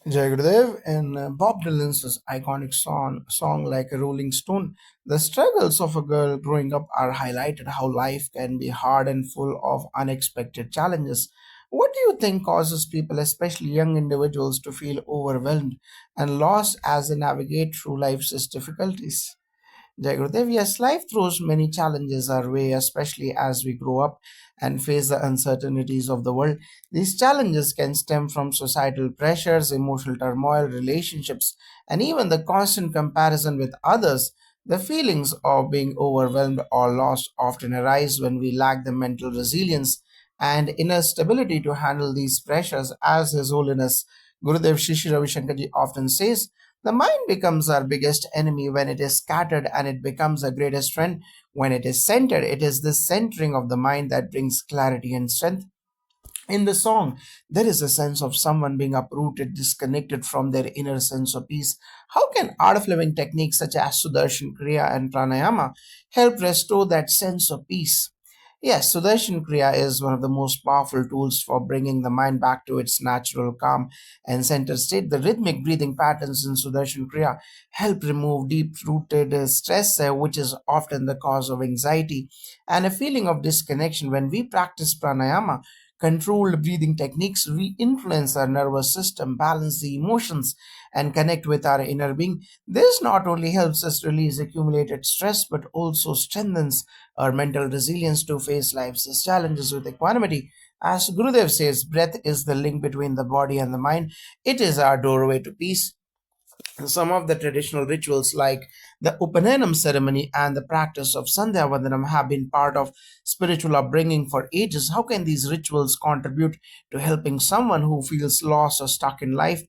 Jai Gurudev in Bob Dylan's iconic song like a Rolling Stone, the struggles of a girl growing up are highlighted how life can be hard and full of unexpected challenges. What do you think causes people, especially young individuals, to feel overwhelmed and lost as they navigate through life's difficulties? Jai Gurudev, yes, life throws many challenges our way, especially as we grow up and face the uncertainties of the world. These challenges can stem from societal pressures, emotional turmoil, relationships, and even the constant comparison with others. The feelings of being overwhelmed or lost often arise when we lack the mental resilience and inner stability to handle these pressures, as His Holiness Gurudev Shishi Ravi Shankarji often says. The mind becomes our biggest enemy when it is scattered, and it becomes our greatest friend when it is centered. It is this centering of the mind that brings clarity and strength. In the song, there is a sense of someone being uprooted, disconnected from their inner sense of peace. How can art of living techniques such as Sudarshan Kriya and Pranayama help restore that sense of peace? Yes, Sudarshan Kriya is one of the most powerful tools for bringing the mind back to its natural calm and center state. The rhythmic breathing patterns in Sudarshan Kriya help remove deep rooted stress, which is often the cause of anxiety and a feeling of disconnection. When we practice pranayama, controlled breathing techniques, we influence our nervous system, balance the emotions, and connect with our inner being. This not only helps us release accumulated stress but also strengthens our mental resilience to face life's challenges with equanimity. As Gurudev says, breath is the link between the body and the mind. It is our doorway to peace. Some of the traditional rituals like the Upanayam ceremony and the practice of Sandhya Vandanam have been part of spiritual upbringing for ages. How can these rituals contribute to helping someone who feels lost or stuck in life?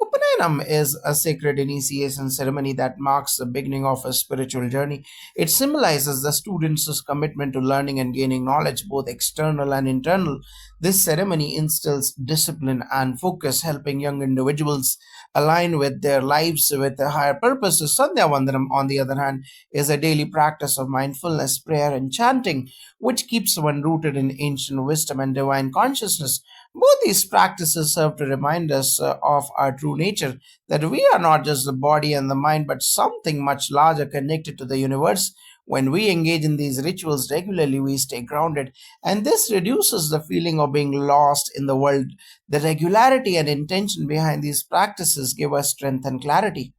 Upanayam is a sacred initiation ceremony that marks the beginning of a spiritual journey. It symbolizes the student's commitment to learning and gaining knowledge, both external and internal. This ceremony instills discipline and focus, helping young individuals align with their lives with a higher purpose. Sandhya Vandanam, on the other hand, is a daily practice of mindfulness, prayer, and chanting, which keeps one rooted in ancient wisdom and divine consciousness. Both these practices serve to remind us of our true nature, that we are not just the body and the mind, but something much larger connected to the universe. When we engage in these rituals regularly, we stay grounded, and this reduces the feeling of being lost in the world. The regularity and intention behind these practices give us strength and clarity.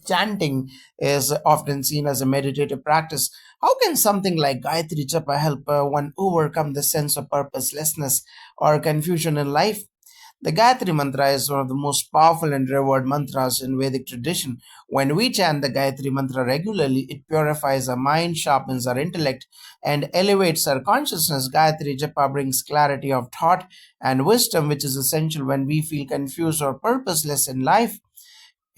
Chanting is often seen as a meditative practice. How can something like Gayatri Japa help one overcome the sense of purposelessness or confusion in life? The Gayatri Mantra is one of the most powerful and revered mantras in Vedic tradition. When we chant the Gayatri Mantra regularly, it purifies our mind, sharpens our intellect, and elevates our consciousness. Gayatri Japa brings clarity of thought and wisdom, which is essential when we feel confused or purposeless in life.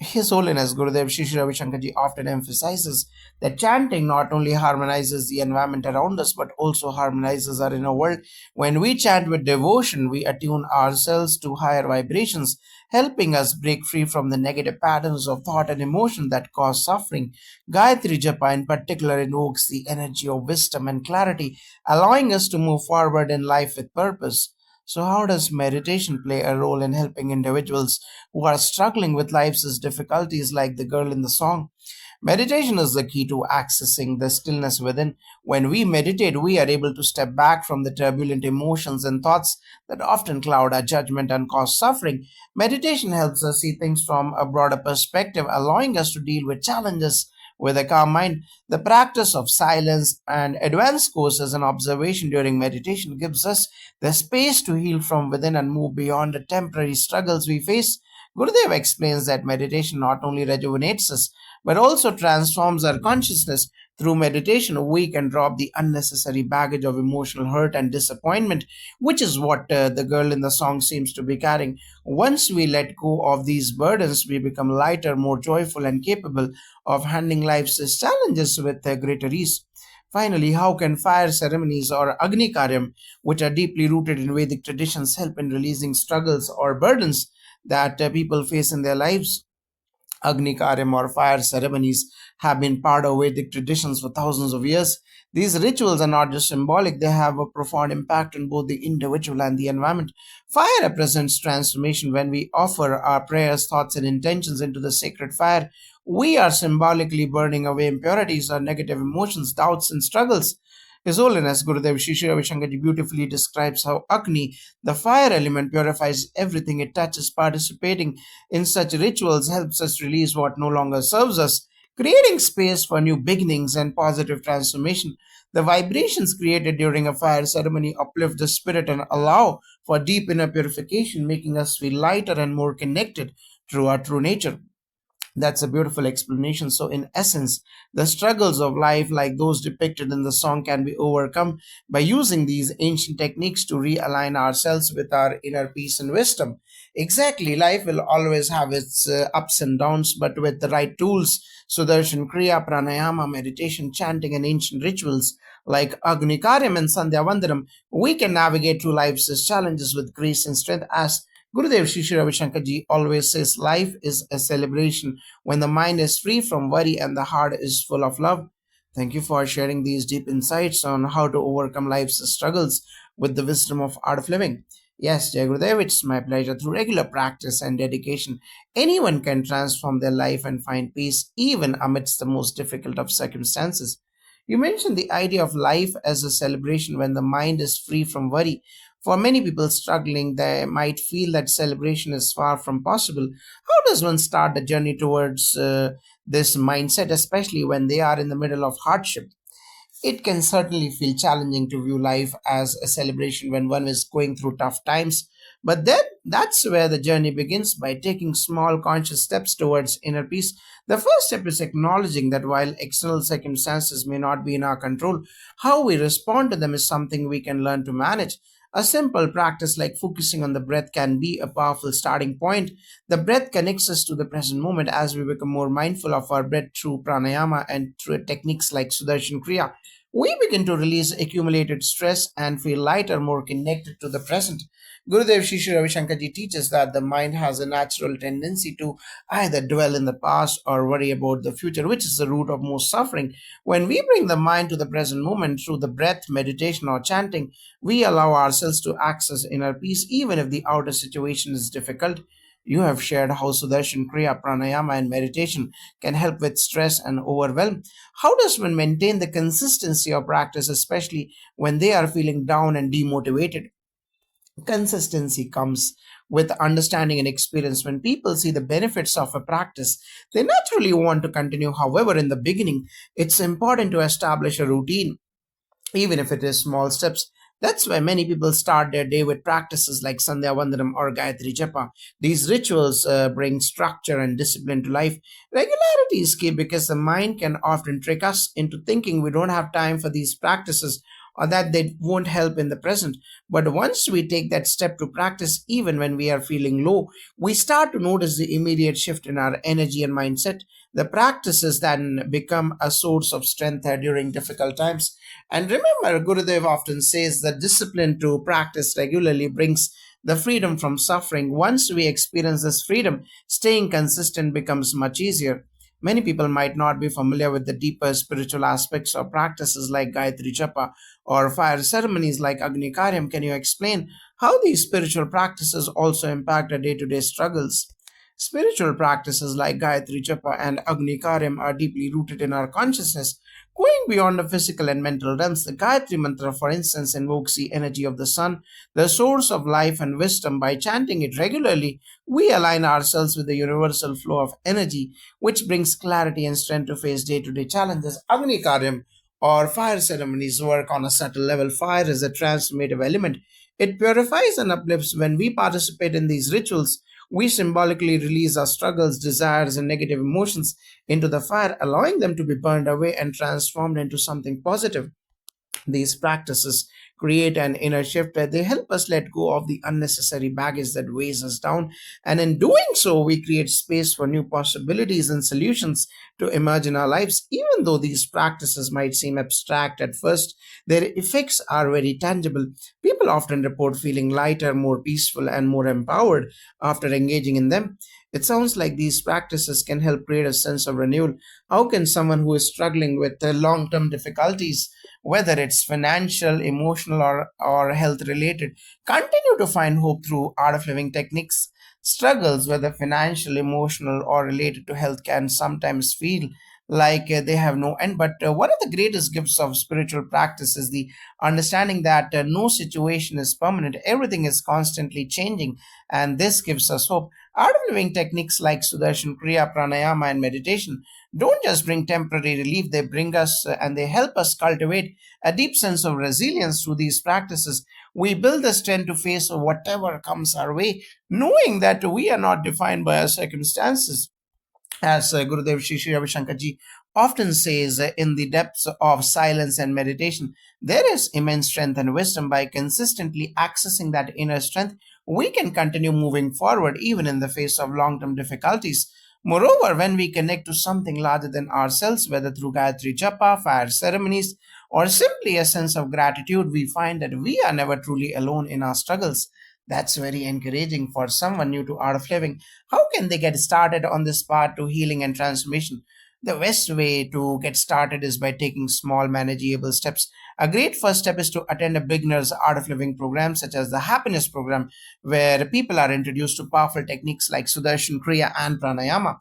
His Holiness Gurudev Shri Ravi Shankarji often emphasizes that chanting not only harmonizes the environment around us but also harmonizes our inner world. When we chant with devotion, we attune ourselves to higher vibrations, helping us break free from the negative patterns of thought and emotion that cause suffering. Gayatri Japa, in particular, invokes the energy of wisdom and clarity, allowing us to move forward in life with purpose. So, how does meditation play a role in helping individuals who are struggling with life's difficulties, like the girl in the song? Meditation is the key to accessing the stillness within. When we meditate, we are able to step back from the turbulent emotions and thoughts that often cloud our judgment and cause suffering. Meditation helps us see things from a broader perspective, allowing us to deal with challenges with a calm mind. The practice of silence and advanced courses and observation during meditation gives us the space to heal from within and move beyond the temporary struggles we face. Gurudev explains that meditation not only rejuvenates us but also transforms our consciousness. Through meditation, we can drop the unnecessary baggage of emotional hurt and disappointment, which is what the girl in the song seems to be carrying. Once we let go of these burdens, we become lighter, more joyful, and capable of handling life's challenges with greater ease. Finally, how can fire ceremonies or Agni Karyam, which are deeply rooted in Vedic traditions, help in releasing struggles or burdens that people face in their lives? Agni Karyam or fire ceremonies have been part of Vedic traditions for thousands of years. These rituals are not just symbolic, they have a profound impact on both the individual and the environment. Fire represents transformation. When we offer our prayers, thoughts, and intentions into the sacred fire, we are symbolically burning away impurities or negative emotions, doubts, and struggles. His Holiness Gurudev Shri Ravi Shankarji beautifully describes how Agni, the fire element, purifies everything it touches. Participating in such rituals helps us release what no longer serves us, creating space for new beginnings and positive transformation. The vibrations created during a fire ceremony uplift the spirit and allow for deep inner purification, making us feel lighter and more connected to our true nature. That's a beautiful explanation. So, in essence, the struggles of life, like those depicted in the song, can be overcome by using these ancient techniques to realign ourselves with our inner peace and wisdom. Exactly, life will always have its ups and downs, but with the right tools, Sudarshan Kriya, Pranayama, meditation, chanting, and ancient rituals like Agni Karyam and Sandhya Vandanam, we can navigate through life's challenges with grace and strength. As Gurudev Shri Ravi Shankarji always says, life is a celebration when the mind is free from worry and the heart is full of love. Thank you for sharing these deep insights on how to overcome life's struggles with the wisdom of art of living. Yes, Jai Gurudev, it's my pleasure. Through regular practice and dedication, anyone can transform their life and find peace even amidst the most difficult of circumstances. You mentioned the idea of life as a celebration when the mind is free from worry. For many people struggling, they might feel that celebration is far from possible. How does one start the journey towards this mindset, especially when they are in the middle of hardship? It can certainly feel challenging to view life as a celebration when one is going through tough times. But then that's where the journey begins by taking small conscious steps towards inner peace. The first step is acknowledging that while external circumstances may not be in our control, how we respond to them is something we can learn to manage. A simple practice like focusing on the breath can be a powerful starting point. The breath connects us to the present moment as we become more mindful of our breath through pranayama and through techniques like Sudarshan Kriya. We begin to release accumulated stress and feel lighter, more connected to the present. Gurudev Shri Ravi Shankarji teaches that the mind has a natural tendency to either dwell in the past or worry about the future, which is the root of most suffering. When we bring the mind to the present moment through the breath, meditation, or chanting, we allow ourselves to access inner peace even if the outer situation is difficult. You have shared how Sudarshan Kriya, Pranayama, and meditation can help with stress and overwhelm. How does one maintain the consistency of practice, especially when they are feeling down and demotivated? Consistency comes with understanding and experience. When people see the benefits of a practice, they naturally want to continue. However, in the beginning, it's important to establish a routine even if it is small steps. That's why many people start their day with practices like Sandhya Vandanam or Gayatri Japa. These rituals bring structure and discipline to life. Regularity is key because the mind can often trick us into thinking we don't have time for these practices or that they won't help in the present. But once we take that step to practice, even when we are feeling low, we start to notice the immediate shift in our energy and mindset. The practices then become a source of strength during difficult times. And remember, Gurudev often says that discipline to practice regularly brings the freedom from suffering. Once we experience this freedom, staying consistent becomes much easier. Many people might not be familiar with the deeper spiritual aspects of practices like Gayatri Japa or fire ceremonies like Agni Karyam. Can you explain how these spiritual practices also impact our day to day struggles? Spiritual practices like Gayatri Japa and Agni Karyam are deeply rooted in our consciousness. Going beyond the physical and mental realms, the Gayatri Mantra, for instance, invokes the energy of the sun, the source of life and wisdom. By chanting it regularly, we align ourselves with the universal flow of energy, which brings clarity and strength to face day to day challenges. Agni Karyam or fire ceremonies work on a subtle level. Fire is a transformative element. It purifies and uplifts. When we participate in these rituals, we symbolically release our struggles, desires, and negative emotions into the fire, allowing them to be burned away and transformed into something positive. These practices create an inner shift where they help us let go of the unnecessary baggage that weighs us down. And in doing so, we create space for new possibilities and solutions to emerge in our lives. Even though these practices might seem abstract at first, their effects are very tangible. People often report feeling lighter, more peaceful, and more empowered after engaging in them. It sounds like these practices can help create a sense of renewal. How can someone who is struggling with long term difficulties, whether it's financial, emotional, or health related, continue to find hope through art of living techniques? Struggles, whether financial, emotional, or related to health, can sometimes feel like they have no end. But one of the greatest gifts of spiritual practice is the understanding that no situation is permanent, everything is constantly changing, and this gives us hope. Art of living techniques like Sudarshan Kriya, Pranayama, and meditation don't just bring temporary relief, they bring us and they help us cultivate a deep sense of resilience through these practices. We build the strength to face whatever comes our way, knowing that we are not defined by our circumstances. As Gurudev Shri Shri Ravi Shankar Ji often says, in the depths of silence and meditation, there is immense strength and wisdom. By consistently accessing that inner strength, we can continue moving forward even in the face of long term difficulties. Moreover, when we connect to something larger than ourselves, whether through Gayatri Japa, fire ceremonies, or simply a sense of gratitude, we find that we are never truly alone in our struggles. That's very encouraging for someone new to art of living. How can they get started on this path to healing and transformation? The best way to get started is by taking small, manageable steps. A great first step is to attend a beginner's art of living program, such as the happiness program, where people are introduced to powerful techniques like Sudarshan Kriya and Pranayama.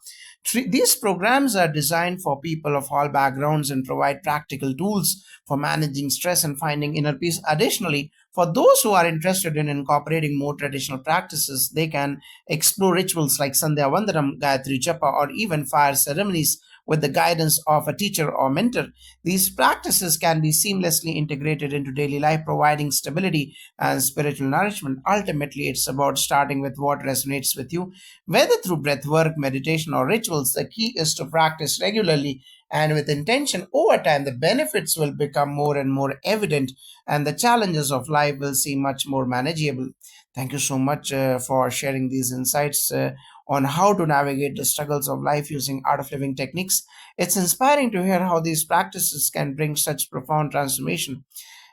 These programs are designed for people of all backgrounds and provide practical tools for managing stress and finding inner peace. Additionally, for those who are interested in incorporating more traditional practices, they can explore rituals like Sandhya Vandanam, Gayatri Japa, or even fire ceremonies with the guidance of a teacher or mentor. These practices can be seamlessly integrated into daily life, providing stability and spiritual nourishment. Ultimately, it's about starting with what resonates with you, whether through breath work, meditation, or rituals. The key is to practice regularly and with intention. Over time, the benefits will become more and more evident, and the challenges of life will seem much more manageable. Thank you so much for sharing these insights on how to navigate the struggles of life using art of living techniques. It's inspiring to hear how these practices can bring such profound transformation.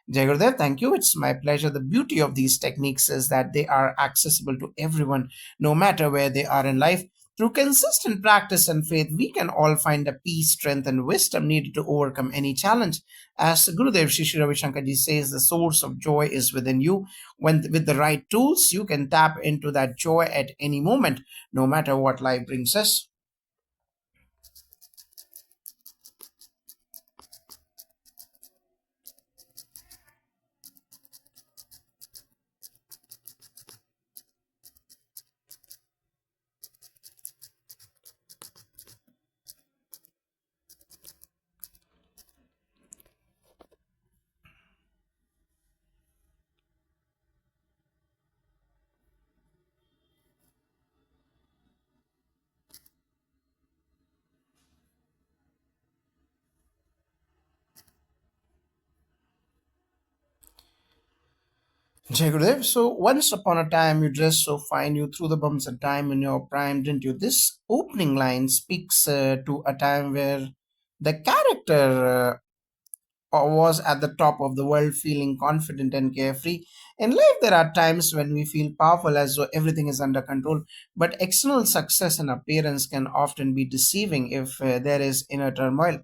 Jai Gurudev, thank you. It's my pleasure. The beauty of these techniques is that they are accessible to everyone, no matter where they are in life. Through consistent practice and faith, we can all find the peace, strength, and wisdom needed to overcome any challenge. As Gurudev Shri Shri Ravi Shankar Ji says, the source of joy is within you. When with the right tools, you can tap into that joy at any moment, no matter what life brings us. Jai Gurudev. So once upon a time, you dressed so fine, you threw the bumps at time in your prime, didn't you? This opening line speaks to a time where the character was at the top of the world, feeling confident and carefree. In life, there are times when we feel powerful as though everything is under control, but external success and appearance can often be deceiving if there is inner turmoil.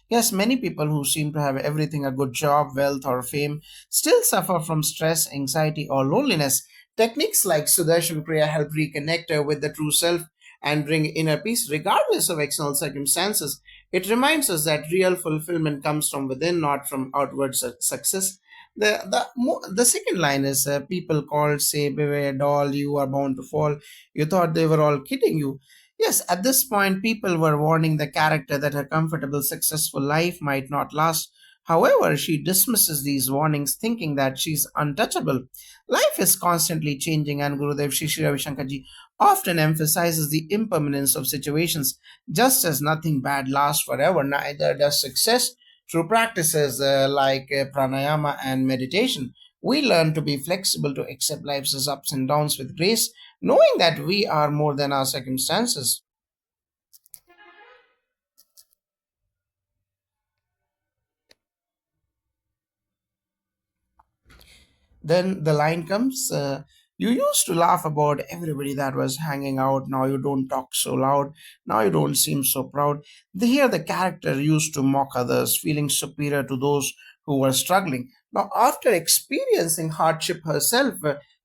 Yes, many people who seem to have everything, a good job, wealth, or fame, still suffer from stress, anxiety, or loneliness. Techniques like Sudarshan Kriya help reconnect with the true self and bring inner peace regardless of external circumstances. It reminds us that real fulfillment comes from within, not from outward success. The second line is people called say, beware, doll, you are bound to fall. You thought they were all kidding you. Yes, at this point, people were warning the character that her comfortable, successful life might not last. However, she dismisses these warnings, thinking that she's untouchable. Life is constantly changing, and Gurudev Shri Shri Ravi Shankar Ji often emphasizes the impermanence of situations. Just as nothing bad lasts forever, neither does success. Through practices like pranayama and meditation, we learn to be flexible, to accept life's ups and downs with grace, knowing that we are more than our circumstances. Then the line comes. You used to laugh about everybody that was hanging out. Now you don't talk so loud. Now you don't seem so proud. Here, the character used to mock others, feeling superior to those who were struggling. Now, after experiencing hardship herself,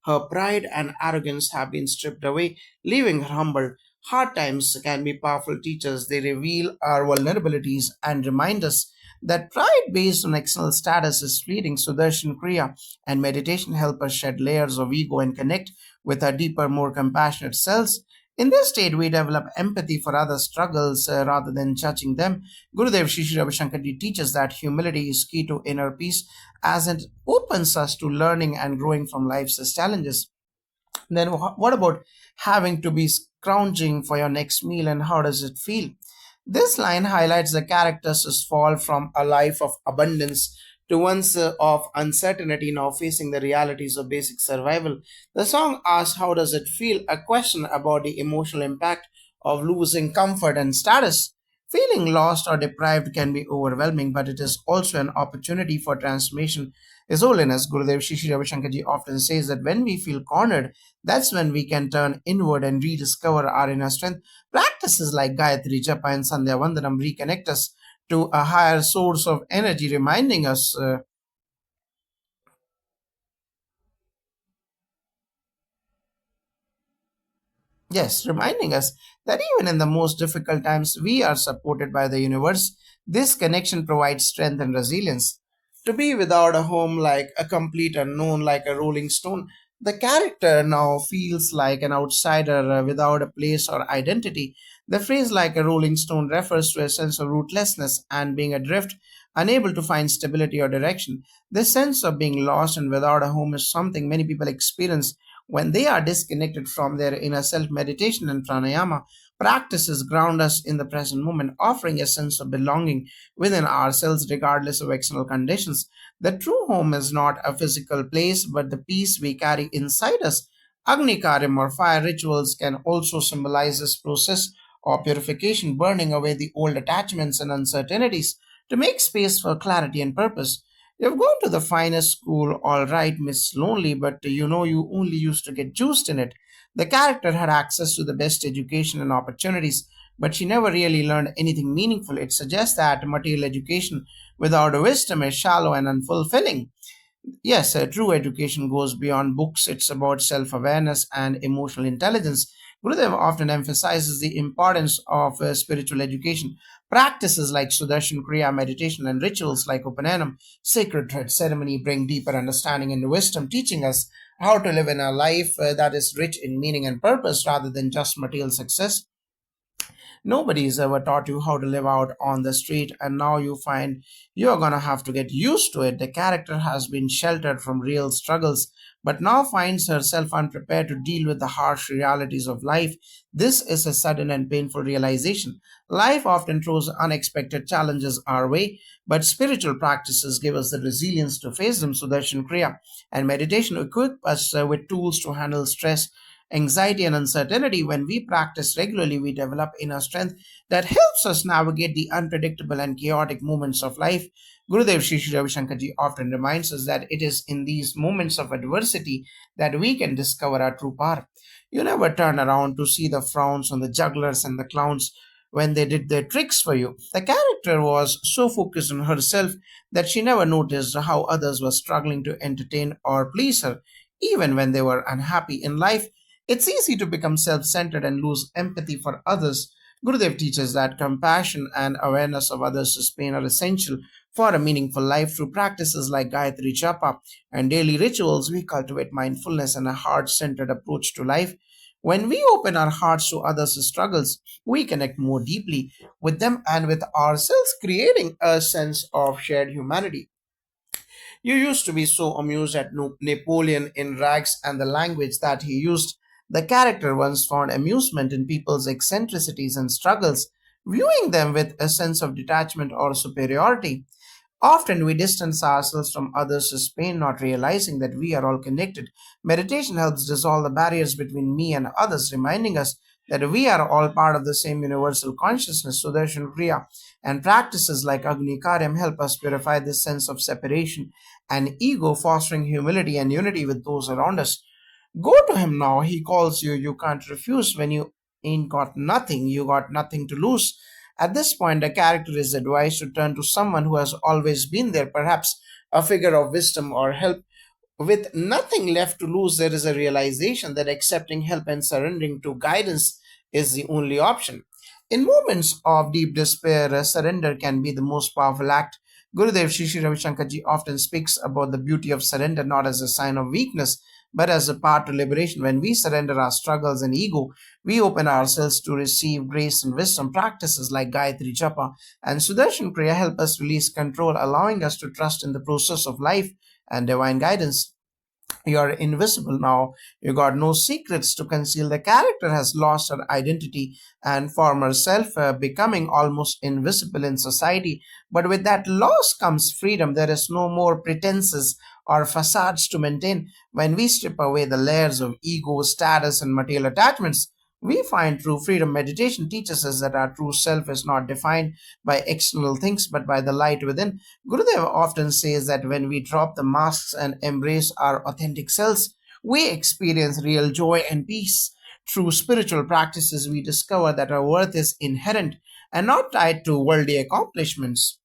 her pride and arrogance have been stripped away, leaving her humbled. Hard times can be powerful teachers. They reveal our vulnerabilities and remind us that pride based on external status is fleeting. Sudarshan Kriya and meditation help us shed layers of ego and connect with our deeper, more compassionate selves. In this state, we develop empathy for others' struggles rather than judging them. Gurudev Shri Shri Ravi Shankarji teaches that humility is key to inner peace as it opens us to learning and growing from life's challenges. Then, what about having to be scrounging for your next meal and how does it feel? This line highlights the character's fall from a life of abundance to one of uncertainty, now facing the realities of basic survival. The song asks, how does it feel? A question about the emotional impact of losing comfort and status. Feeling lost or deprived can be overwhelming, but it is also an opportunity for transformation. His Holiness Gurudev Shri Shri Ravi Shankarji often says that when we feel cornered, that's when we can turn inward and rediscover our inner strength. Practices like Gayatri Japa and Sandhya Vandanam reconnect us to a higher source of energy, reminding us Yes, reminding us that even in the most difficult times, we are supported by the universe. This connection provides strength and resilience. To be without a home, like a complete unknown, like a rolling stone, the character now feels like an outsider without a place or identity. The phrase like a rolling stone refers to a sense of rootlessness and being adrift, unable to find stability or direction. This sense of being lost and without a home is something many people experience when they are disconnected from their inner self. Meditation and pranayama practices ground us in the present moment, offering a sense of belonging within ourselves regardless of external conditions. The true home is not a physical place, but the peace we carry inside us. Agni Karyam or fire rituals can also symbolize this process of purification, burning away the old attachments and uncertainties to make space for clarity and purpose. You've gone to the finest school, all right, Miss Lonely, but you know you only used to get juiced in it. The character had access to the best education and opportunities, but she never really learned anything meaningful. It suggests that material education without wisdom is shallow and unfulfilling. Yes, true education goes beyond books. It's about self awareness and emotional intelligence. Gurudev often emphasizes the importance of spiritual education. Practices like Sudarshan Kriya, meditation, and rituals like Upanayam, sacred thread ceremony bring deeper understanding and wisdom, teaching us how to live in a life that is rich in meaning and purpose rather than just material success. Nobody's ever taught you how to live out on the street, and now you find you're gonna have to get used to it. The character has been sheltered from real struggles, but now finds herself unprepared to deal with the harsh realities of life. This is a sudden and painful realization. Life often throws unexpected challenges our way, but spiritual practices give us the resilience to face them. Sudarshan Kriya and meditation equip us with tools to handle stress, anxiety, and uncertainty. When we practice regularly, we develop inner strength that helps us navigate the unpredictable and chaotic moments of life. Gurudev Shri Shri Ravi Shankarji often reminds us that it is in these moments of adversity that we can discover our true power. You never turn around to see the frowns on the jugglers and the clowns when they did their tricks for you. The character was so focused on herself that she never noticed how others were struggling to entertain or please her, even when they were unhappy in life. It's easy to become self centered and lose empathy for others. Gurudev teaches that compassion and awareness of others' pain are essential for a meaningful life. Through practices like Gayatri Japa and daily rituals, we cultivate mindfulness and a heart centered approach to life. When we open our hearts to others' struggles, we connect more deeply with them and with ourselves, creating a sense of shared humanity. You used to be so amused at Napoleon in rags and the language that he used. The character once found amusement in people's eccentricities and struggles, viewing them with a sense of detachment or superiority. Often we distance ourselves from others' pain, not realizing that we are all connected. Meditation helps dissolve the barriers between me and others, reminding us that we are all part of the same universal consciousness. Sudarshan Kriya and practices like Agni Karyam help us purify this sense of separation and ego, fostering humility and unity with those around us. Go to him now. He calls you. You can't refuse. When you ain't got nothing, you got nothing to lose. At this point, the character is advised to turn to someone who has always been there, perhaps a figure of wisdom or help. With nothing left to lose, there is a realization that accepting help and surrendering to guidance is the only option. In moments of deep despair, surrender can be the most powerful act. Gurudev Shishi Ravi Shankarji often speaks about the beauty of surrender not as a sign of weakness, but as a path to liberation. When we surrender our struggles and ego, we open ourselves to receive grace and wisdom. Practices like Gayatri Japa and Sudarshan Kriya help us release control, allowing us to trust in the process of life and divine guidance. You're invisible now. You got no secrets to conceal. The character has lost her identity and former self, becoming almost invisible in society. But with that loss comes freedom. There is no more pretenses or facades to maintain. When we strip away the layers of ego, status, and material attachments, we find true freedom. Meditation teaches us that our true self is not defined by external things but by the light within. Gurudev often says that when we drop the masks and embrace our authentic selves, we experience real joy and peace. Through spiritual practices, we discover that our worth is inherent and not tied to worldly accomplishments.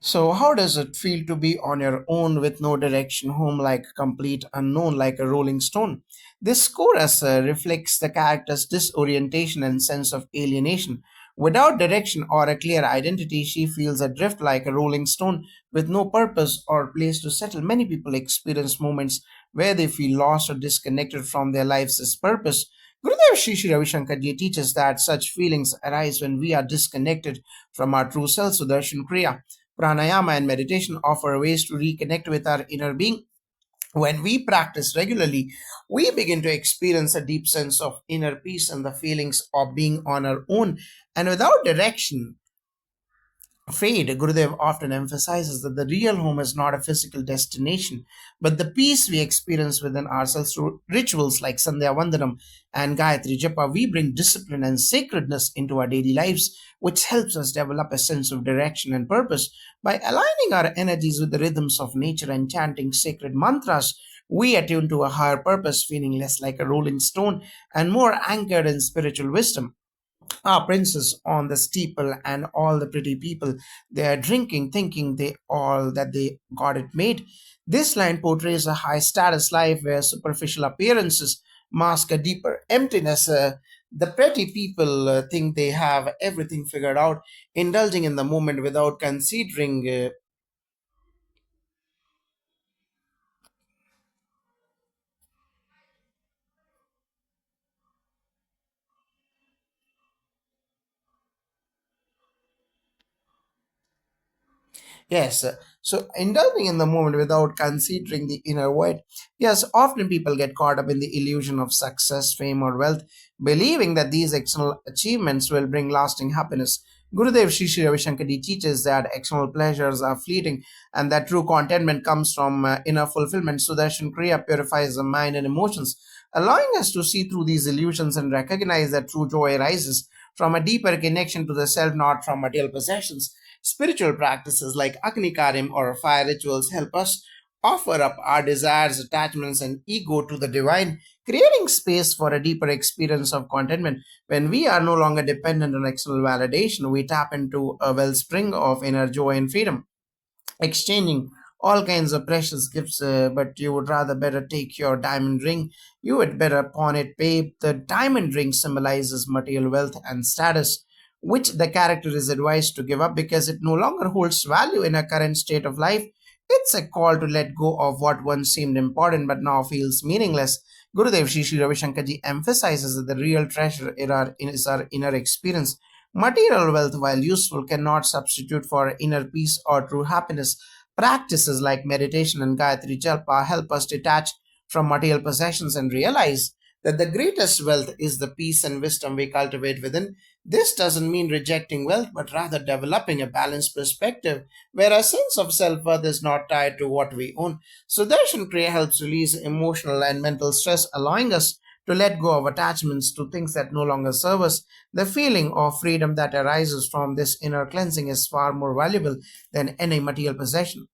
So, how does it feel to be on your own with no direction, home like a complete unknown, like a rolling stone? This chorus reflects the character's disorientation and sense of alienation. Without direction or a clear identity, she feels adrift like a rolling stone with no purpose or place to settle. Many people experience moments where they feel lost or disconnected from their life's purpose. Gurudev Sri Sri Ravi Shankar Ji teaches that such feelings arise when we are disconnected from our true self. Sudarshan Kriya, pranayama, and meditation offer ways to reconnect with our inner being. When we practice regularly, we begin to experience a deep sense of inner peace and the feelings of being on our own and without direction fade. Gurudev often emphasizes that the real home is not a physical destination, but the peace we experience within ourselves through rituals like Sandhya Vandanam and Gayatri Japa. We bring discipline and sacredness into our daily lives, which helps us develop a sense of direction and purpose. By aligning our energies with the rhythms of nature and chanting sacred mantras, we attune to a higher purpose, feeling less like a rolling stone and more anchored in spiritual wisdom. Ah, princess on the steeple and all the pretty people, they are drinking, thinking they all that they got it made. This line portrays a high status life where superficial appearances mask a deeper emptiness. The pretty people think they have everything figured out, indulging in the moment without considering Yes, so indulging in the moment without considering the inner void. Yes, often people get caught up in the illusion of success, fame, or wealth, believing that these external achievements will bring lasting happiness. Gurudev Sri Sri Ravi Shankari teaches that external pleasures are fleeting and that true contentment comes from inner fulfillment. Sudarshan Kriya purifies the mind and emotions, allowing us to see through these illusions and recognize that true joy arises from a deeper connection to the self, not from material possessions. Spiritual practices like Agni Karim or fire rituals help us offer up our desires, attachments, and ego to the divine, creating space for a deeper experience of contentment. When we are no longer dependent on external validation, we tap into a wellspring of inner joy and freedom, exchanging all kinds of precious gifts, but you would rather better take your diamond ring. You would better pawn it, babe. The diamond ring symbolizes material wealth and status, which the character is advised to give up because it no longer holds value in a current state of life. It's a call to let go of what once seemed important but now feels meaningless. Gurudev Sri Sri Ravi Shankarji emphasizes that the real treasure is our inner experience. Material wealth, while useful, cannot substitute for inner peace or true happiness. Practices like meditation and Gayatri Jalpa help us detach from material possessions and realize that the greatest wealth is the peace and wisdom we cultivate within. This doesn't mean rejecting wealth, but rather developing a balanced perspective where a sense of self worth is not tied to what we own. So, Darshan Kriya helps release emotional and mental stress, allowing us to let go of attachments to things that no longer serve us. The feeling of freedom that arises from this inner cleansing is far more valuable than any material possession.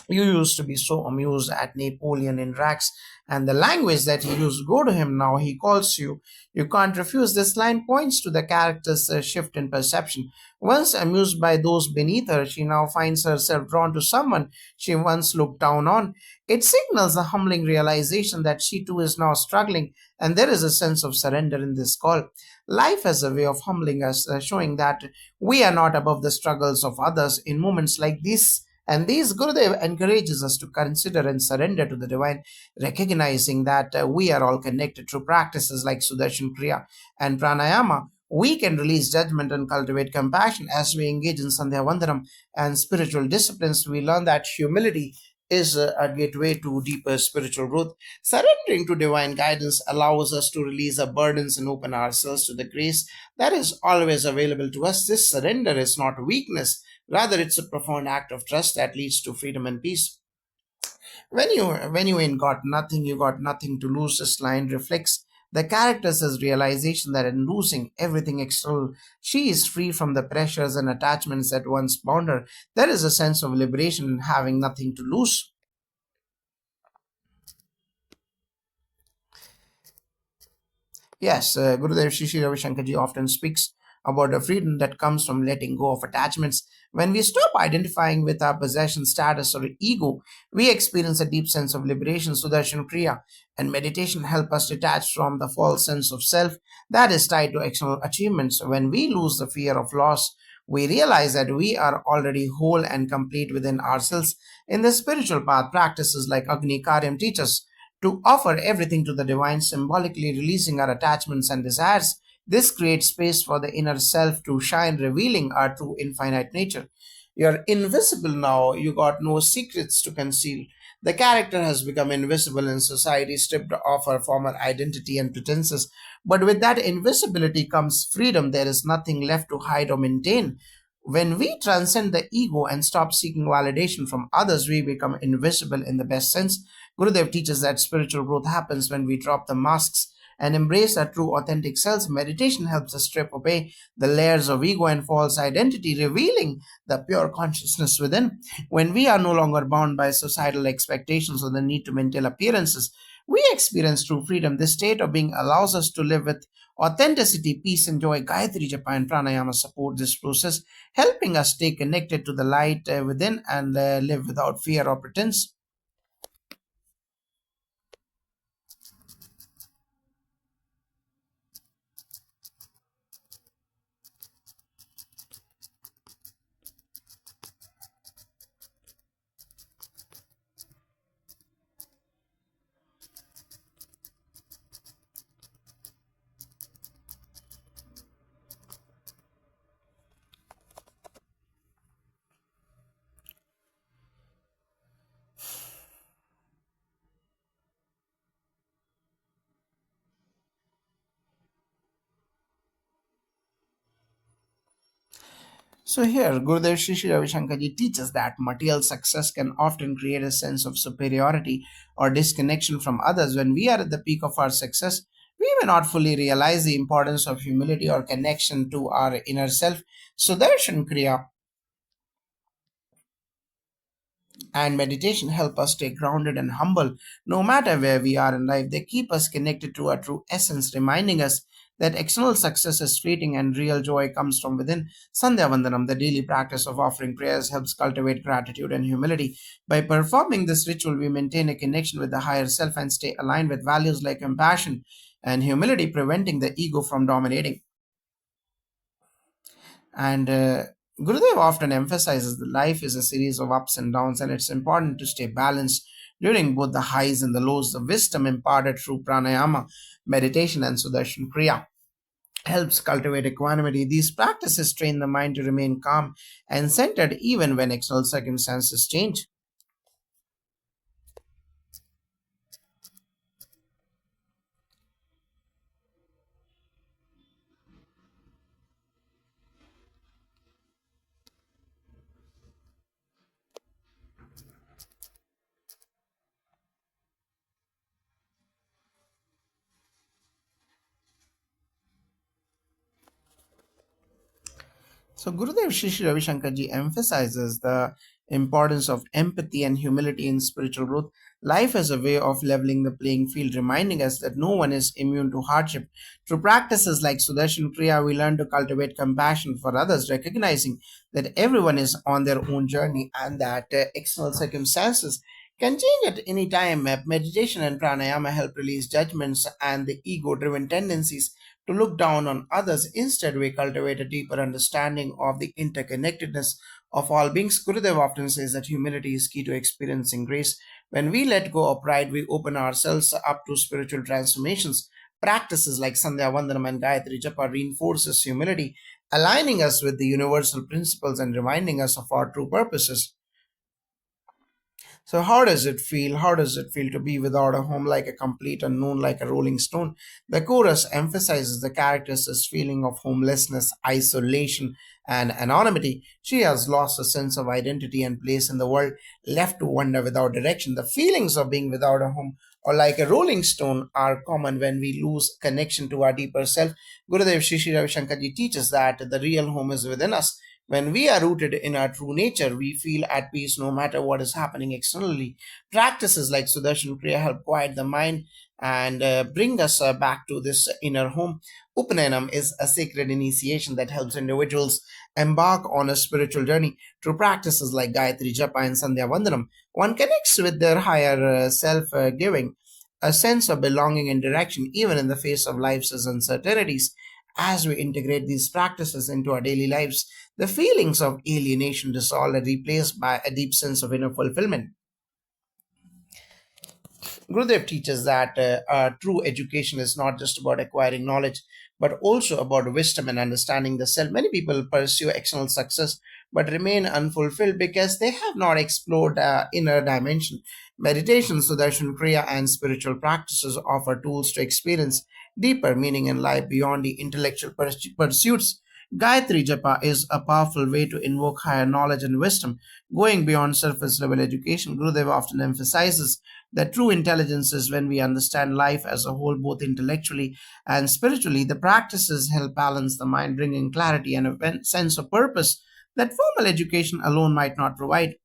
You used to be so amused at Napoleon in Drax and the language that he used. Go to him now, he calls you. You can't refuse. This line points to the character's shift in perception. Once amused by those beneath her, she now finds herself drawn to someone she once looked down on. It signals a humbling realization that she too is now struggling, and there is a sense of surrender in this call. Life has a way of humbling us, showing that we are not above the struggles of others. In moments like this, and these Gurudev encourages us to consider and surrender to the divine, recognizing that we are all connected through practices like Sudarshan Kriya and Pranayama. We can release judgment and cultivate compassion as we engage in Sandhya Vandanam and spiritual disciplines. We learn that humility is a gateway to deeper spiritual growth. Surrendering to divine guidance allows us to release our burdens and open ourselves to the grace that is always available to us. This surrender is not weakness. Rather, it's a profound act of trust that leads to freedom and peace. When you ain't got nothing, you got nothing to lose. This line reflects the character's realization that in losing everything external, she is free from the pressures and attachments that once bound her. There is a sense of liberation in having nothing to lose. Yes, Gurudev Shishi Ravi Shankarji often speaks about the freedom that comes from letting go of attachments. When we stop identifying with our possession, status, or ego, we experience a deep sense of liberation. Sudarshan Kriya and meditation help us detach from the false sense of self that is tied to external achievements. When we lose the fear of loss, we realize that we are already whole and complete within ourselves. In the spiritual path, practices like Agni Karyam teach us to offer everything to the divine, symbolically releasing our attachments and desires. This creates space for the inner self to shine, revealing our true infinite nature. You're invisible now, you got no secrets to conceal. The character has become invisible in society, stripped of her former identity and pretenses. But with that invisibility comes freedom. There is nothing left to hide or maintain. When we transcend the ego and stop seeking validation from others, we become invisible in the best sense. Gurudev teaches that spiritual growth happens when we drop the masks and embrace our true authentic selves. Meditation helps us strip away the layers of ego and false identity, revealing the pure consciousness within. When we are no longer bound by societal expectations or the need to maintain appearances, we experience true freedom. This state of being allows us to live with authenticity, peace, and joy. Gayatri Japa and Pranayama support this process, helping us stay connected to the light within and live without fear or pretense. So here, Gurudev Shri Shri Ravi Shankarji teaches that material success can often create a sense of superiority or disconnection from others. When we are at the peak of our success, we may not fully realize the importance of humility or connection to our inner self. Sudarshan Kriya and meditation help us stay grounded and humble no matter where we are in life. They keep us connected to our true essence, reminding us that external success is fleeting and real joy comes from within. Sandhya Vandanam, the daily practice of offering prayers, helps cultivate gratitude and humility. By performing this ritual, we maintain a connection with the higher self and stay aligned with values like compassion and humility, preventing the ego from dominating. And Gurudev often emphasizes that life is a series of ups and downs, and it's important to stay balanced during both the highs and the lows. The wisdom imparted through pranayama, meditation, and Sudarshan Kriya helps cultivate equanimity. These practices train the mind to remain calm and centered even when external circumstances change. So Gurudev Shri Shri Ravi Shankar ji emphasizes the importance of empathy and humility in spiritual growth. Life as a way of leveling the playing field, reminding us that no one is immune to hardship. Through practices like Sudarshan Kriya, we learn to cultivate compassion for others, recognizing that everyone is on their own journey and that external circumstances can change at any time. Meditation and pranayama help release judgments and the ego driven tendencies to look down on others. Instead, we cultivate a deeper understanding of the interconnectedness of all beings. Gurudev often says that humility is key to experiencing grace. When we let go of pride, we open ourselves up to spiritual transformations. Practices like Sandhya Vandanam and Gayatri Japa reinforces humility, aligning us with the universal principles and reminding us of our true purposes. So, how does it feel? How does it feel to be without a home, like a complete unknown, like a rolling stone? The chorus emphasizes the character's feeling of homelessness, isolation, and anonymity. She has lost a sense of identity and place in the world, left to wander without direction. The feelings of being without a home or like a rolling stone are common when we lose connection to our deeper self. Gurudev Shri Shri Ravi Shankar ji teaches that the real home is within us. When we are rooted in our true nature, we feel at peace no matter what is happening externally. Practices like Sudarshan Kriya help quiet the mind and bring us back to this inner home. Upanayam is a sacred initiation that helps individuals embark on a spiritual journey. Through practices like Gayatri Japa and Sandhya Vandanam, one connects with their higher self, giving a sense of belonging and direction even in the face of life's uncertainties. As we integrate these practices into our daily lives, the feelings of alienation dissolve and replaced by a deep sense of inner fulfillment. Gurudev teaches that true education is not just about acquiring knowledge, but also about wisdom and understanding the self. Many people pursue external success but remain unfulfilled because they have not explored inner dimension. Meditation, Sudarshan Kriya, and spiritual practices offer tools to experience deeper meaning in life beyond the intellectual pursuits. Gayatri Japa is a powerful way to invoke higher knowledge and wisdom. Going beyond surface level education, Gurudev often emphasizes that true intelligence is when we understand life as a whole, both intellectually and spiritually. The practices help balance the mind, bringing clarity and a sense of purpose that formal education alone might not provide.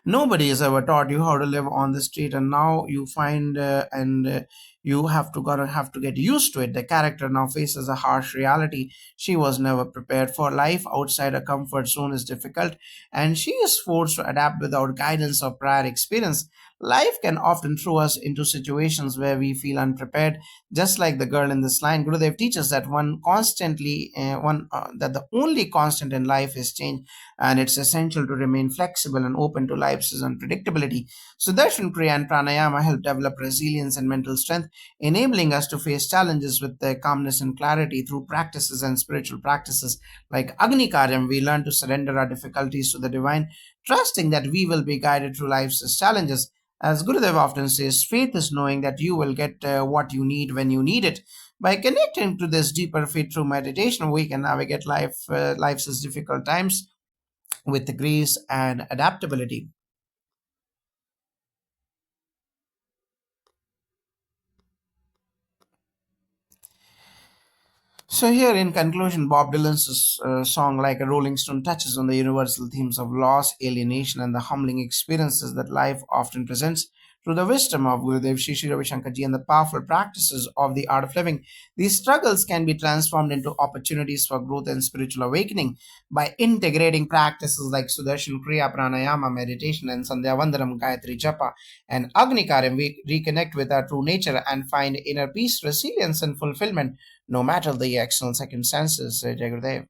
Nobody has ever taught you how to live on the street, and now you find and you have to gonna have to get used to it. The character now faces a harsh reality she was never prepared for. Life outside her comfort zone is difficult, and she is forced to adapt without guidance or prior experience. Life can often throw us into situations where we feel unprepared, just like the girl in this line. Gurudev teaches that that the only constant in life is change, and it's essential to remain flexible and open to life's unpredictability. Sudarshan Kriya and Pranayama help develop resilience and mental strength, enabling us to face challenges with calmness and clarity. Through practices and spiritual practices like Agni Karyam, we learn to surrender our difficulties to the divine, trusting that we will be guided through life's challenges. As Gurudev often says, faith is knowing that you will get what you need when you need it. By connecting to this deeper faith through meditation, we can navigate life's difficult times with grace and adaptability. So, here in conclusion, Bob Dylan's song Like a Rolling Stone touches on the universal themes of loss, alienation, and the humbling experiences that life often presents. Through the wisdom of Gurudev Shri Shri Ravi Shankar Ji and the powerful practices of the art of living, these struggles can be transformed into opportunities for growth and spiritual awakening. By integrating practices like Sudarshan Kriya, Pranayama, meditation, and Sandhya Vandanam, Gayatri Japa, and Agni Karyam, we reconnect with our true nature and find inner peace, resilience, and fulfillment no matter the external circumstances. Jai Gurudev.